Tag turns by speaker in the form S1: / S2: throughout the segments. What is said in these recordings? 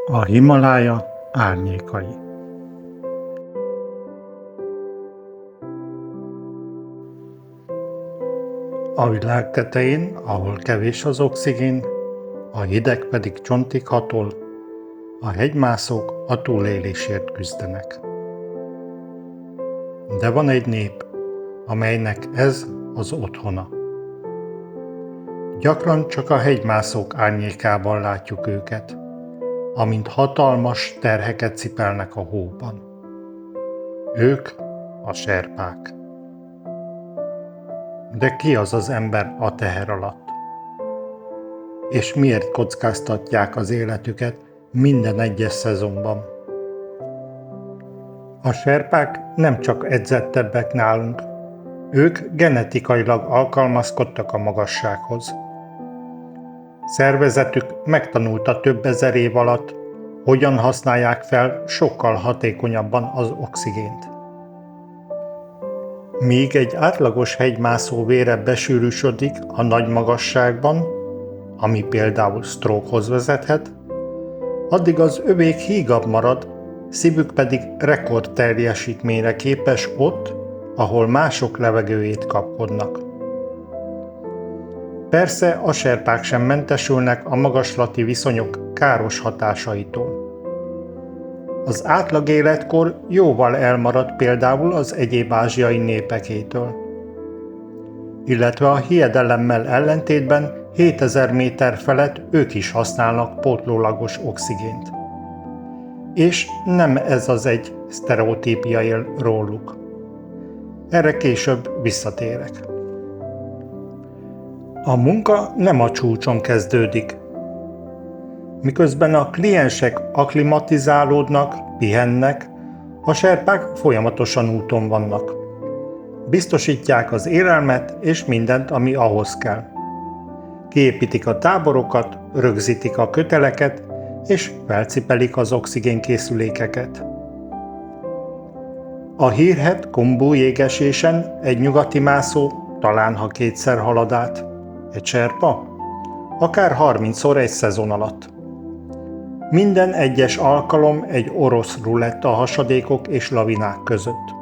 S1: A Himalája árnyékai. A világ tetején, ahol kevés az oxigén, a hideg pedig csontig hatol, a hegymászók a túlélésért küzdenek. De van egy nép, amelynek ez az otthona. Gyakran csak a hegymászók árnyékában látjuk őket, amint hatalmas terheket cipelnek a hóban. Ők a serpák. De ki az az ember a teher alatt? És miért kockáztatják az életüket minden egyes szezonban? A serpák nem csak edzettebbek nálunk, ők genetikailag alkalmazkodtak a magassághoz. Szervezetük megtanulta több ezer év alatt, hogyan használják fel sokkal hatékonyabban az oxigént. Míg egy átlagos hegymászó vére besűrűsödik a nagy magasságban, ami például strokehoz vezethet, addig az övék hígabb marad, szívük pedig rekordteljesítményre képes ott, ahol mások levegőjét kapkodnak. Persze a serpák sem mentesülnek a magaslati viszonyok káros hatásaitól. Az átlag életkor jóval elmarad például az egyéb ázsiai népekétől. Illetve a hiedelemmel ellentétben 7000 méter felett ők is használnak pótlólagos oxigént. És nem ez az egy sztereotípia él róluk. Erre később visszatérek. A munka nem a csúcson kezdődik. Miközben a kliensek akklimatizálódnak, pihennek, a serpák folyamatosan úton vannak. Biztosítják az élelmet és mindent, ami ahhoz kell. Kiépítik a táborokat, rögzítik a köteleket, és felcipelik az oxigénkészülékeket. A hírhedt Khumbu jégesésen egy nyugati mászó talán ha kétszer halad át, egy serpa, akár 30-szor egy szezon alatt. Minden egyes alkalom egy orosz ruletta a hasadékok és lavinák között.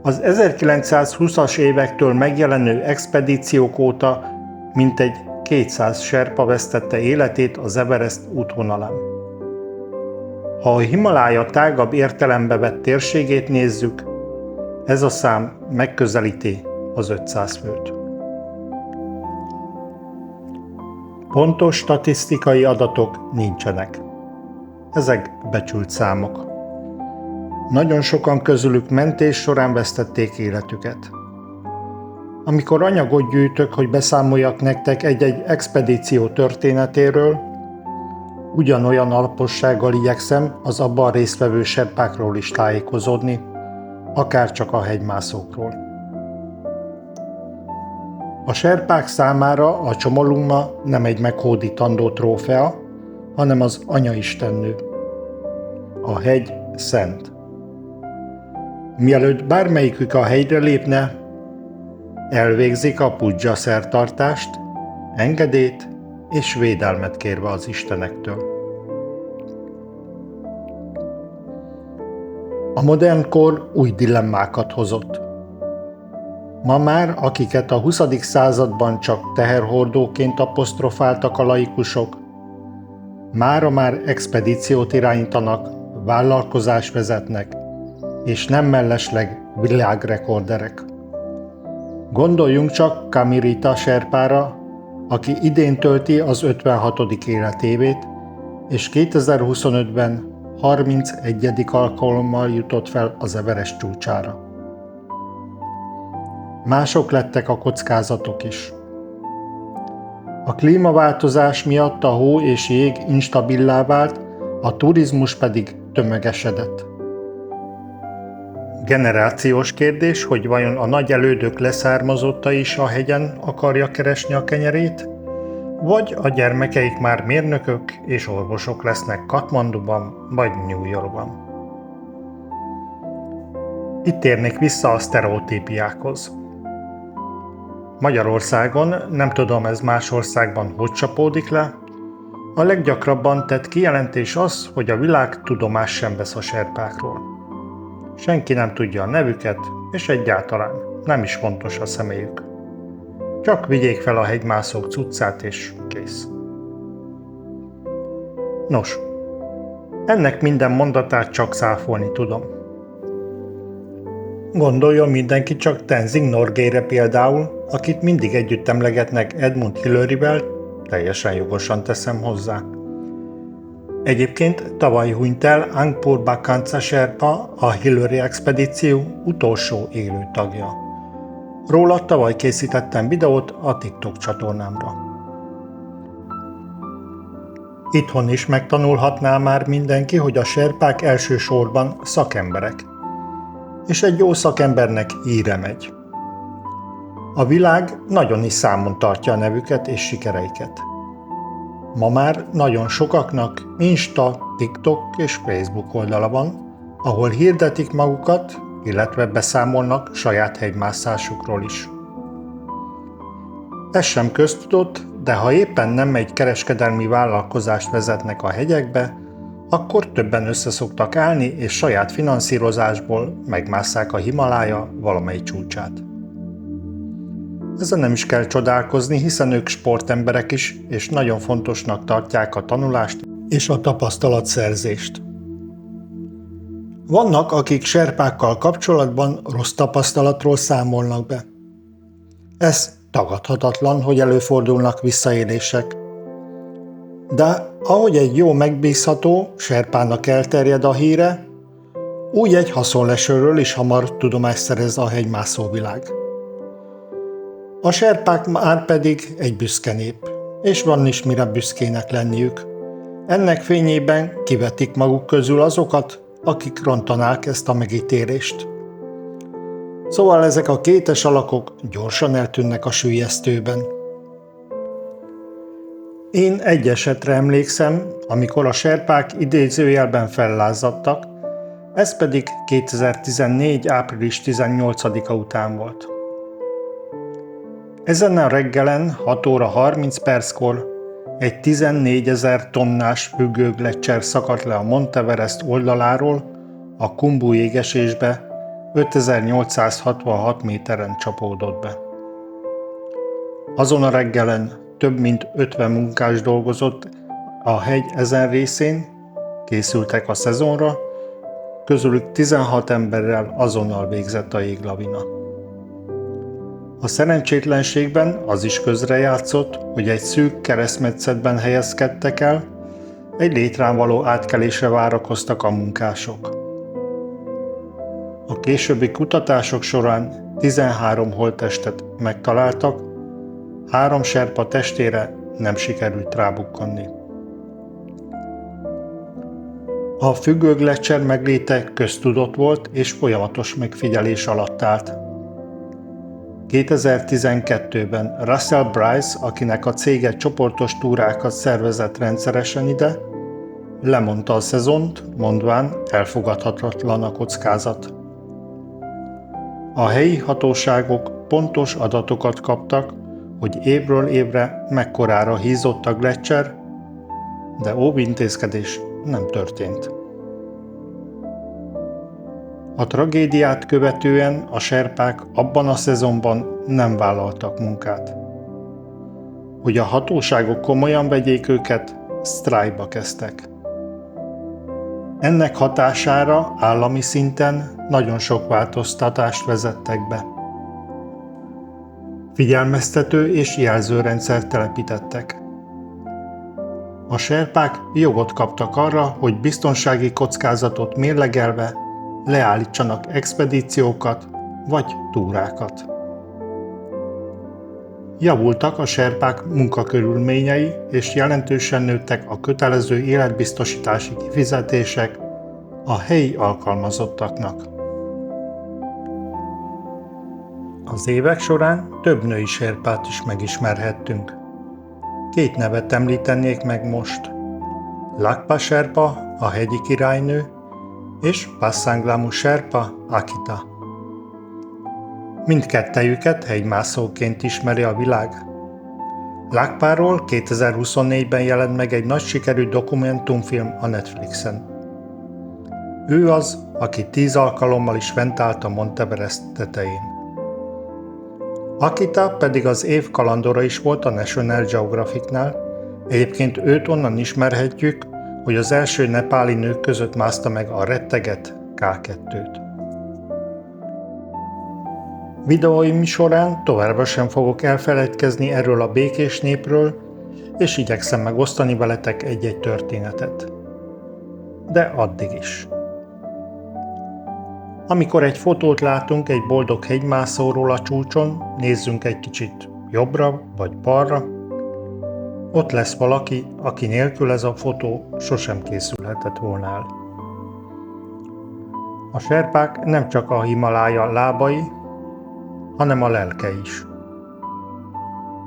S1: Az 1920-as évektől megjelenő expedíciók óta mintegy 200 serpa vesztette életét az Everest útvonalán. Ha a Himalája tágabb értelembe vett térségét nézzük, ez a szám megközelíti az 500 főt. Pontos statisztikai adatok nincsenek. Ezek becsült számok. Nagyon sokan közülük mentés során vesztették életüket. Amikor anyagot gyűjtök, hogy beszámoljak nektek egy-egy expedíció történetéről, ugyanolyan alapossággal igyekszem az abban résztvevő serpákról is tájékozódni, akár csak a hegymászókról. A serpák számára a Csomolungma nem egy meghódítandó trófea, hanem az anyaistennő. A hegy szent. Mielőtt bármelyikük a hegyre lépne, elvégzik a pudzsa szertartást, engedélyt és védelmet kérve az istenektől. A modern kor új dilemmákat hozott. Ma már, akiket a 20. században csak teherhordóként apostrofáltak a laikusok, mára már expedíciót irányítanak, vállalkozást vezetnek, és nem mellesleg világrekorderek. Gondoljunk csak Kamirita serpára, aki idén tölti az 56. életévét, és 2025-ben 31. alkalommal jutott fel az Everest csúcsára. Mások lettek a kockázatok is. A klímaváltozás miatt a hó és jég instabilá vált, a turizmus pedig tömegesedett. Generációs kérdés, hogy vajon a nagy elődök leszármazotta is a hegyen akarja keresni a kenyerét, vagy a gyermekeik már mérnökök és orvosok lesznek Katmanduban vagy New Yorkban. Itt térnék vissza a sztereotípiákhoz. Magyarországon, nem tudom ez más országban hogy csapódik le, A leggyakrabban tett kijelentés az, hogy a világ tudomást sem vesz a serpákról. Senki nem tudja a nevüket, és egyáltalán nem is fontos a személyük. Csak vigyék fel a hegymászók cuccát, és kész. Nos, ennek minden mondatát csak cáfolni tudom. Gondoljon mindenki csak Tenzing Norgayre például, akit mindig együtt emlegetnek Edmund Hillaryvel, teljesen jogosan teszem hozzá. Egyébként tavaly hunyt el Angpur Bakansa Sherpa, a Hillary expedíció utolsó élő tagja. Róla tavaly készítettem videót a TikTok csatornámra. Itthon is megtanulhatná már mindenki, hogy a serpák elsősorban szakemberek. És egy jó szakembernek híre megy. A világ nagyon is számon tartja a nevüket és sikereiket. Ma már nagyon sokaknak Insta, TikTok és Facebook oldala van, ahol hirdetik magukat, illetve beszámolnak saját hegymászásukról is. Ez sem köztudott, de ha éppen nem egy kereskedelmi vállalkozást vezetnek a hegyekbe, akkor többen összeszoktak állni, és saját finanszírozásból megmásszák a Himalája valamely csúcsát. Ezen nem is kell csodálkozni, hiszen ők sportemberek is, és nagyon fontosnak tartják a tanulást és a tapasztalatszerzést. Vannak, akik serpákkal kapcsolatban rossz tapasztalatról számolnak be. Ez tagadhatatlan, hogy előfordulnak visszaélések. De ahogy egy jó megbízható serpának elterjed a híre, úgy egy haszonlesőről is hamar tudomást szerez a hegymászó világ. A serpák már pedig egy büszke nép, és van is mire büszkének lenniük. Ennek fényében kivetik maguk közül azokat, akik rontanák ezt a megítélést. Szóval ezek a kétes alakok gyorsan eltűnnek a süllyesztőben. Én egy esetre emlékszem, amikor a serpák idézőjelben fellázadtak, ez pedig 2014. április 18-a után volt. Ezen a reggelen 6 óra 30 perckor egy 14 000 tonnás függőgleccser szakadt le a Monteverest oldaláról a Khumbu jégesésbe, 5866 méteren csapódott be. Azon a reggelen több mint 50 munkás dolgozott a hegy ezen részén, készültek a szezonra, közülük 16 emberrel azonnal végzett a jéglavina. A szerencsétlenségben az is közrejátszott, hogy egy szűk keresztmetszetben helyezkedtek el, egy létrán való átkelésre várakoztak a munkások. A későbbi kutatások során 13 holttestet megtaláltak, 3 serpa testére nem sikerült rábukkanni. A függőgleccser megléte köztudott volt és folyamatos megfigyelés alatt állt. 2012-ben Russell Bryce, akinek a cége csoportos túrákat szervezett rendszeresen ide, lemondta a szezont, mondván elfogadhatatlan a kockázat. A helyi hatóságok pontos adatokat kaptak, hogy évről évre mekkorára hízott a gleccser, de óvintézkedés nem történt. A tragédiát követően a serpák abban a szezonban nem vállaltak munkát. Hogy a hatóságok komolyan vegyék őket, sztrájkba kezdtek. Ennek hatására állami szinten nagyon sok változtatást vezettek be. Figyelmeztető és jelzőrendszert telepítettek. A serpák jogot kaptak arra, hogy biztonsági kockázatot mérlegelve leállítsanak expedíciókat vagy túrákat. Javultak a serpák munkakörülményei, és jelentősen nőttek a kötelező életbiztosítási kifizetések a helyi alkalmazottaknak. Az évek során több női serpát is megismerhettünk. 2 nevet említenék meg most. Lakpa Sherpa, a hegyi királynő, és Passanglamu Sherpa, Akita. Mindkettejüket hegymászóként ismeri a világ. Lakpáról 2024-ben jelent meg egy nagy sikerű dokumentumfilm a Netflixen. Ő az, aki 10 alkalommal is fent állt a Monteverest tetején. Akita pedig az év kalandora is volt a National Geographicnál, egyébként őt onnan ismerhetjük, hogy az első nepáli nők között mászta meg a retteget K2-t. Videóim során továbbra sem fogok elfeledkezni erről a békés népről, és igyekszem megosztani veletek egy-egy történetet. De addig is. Amikor egy fotót látunk egy boldog hegymászóról a csúcson, nézzünk egy kicsit jobbra vagy balra, ott lesz valaki, aki nélkül ez a fotó sosem készülhetett volna el. A serpák nem csak a Himalája lábai, hanem a lelke is.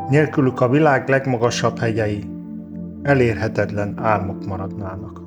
S1: Nélkülük a világ legmagasabb hegyei elérhetetlen álmok maradnának.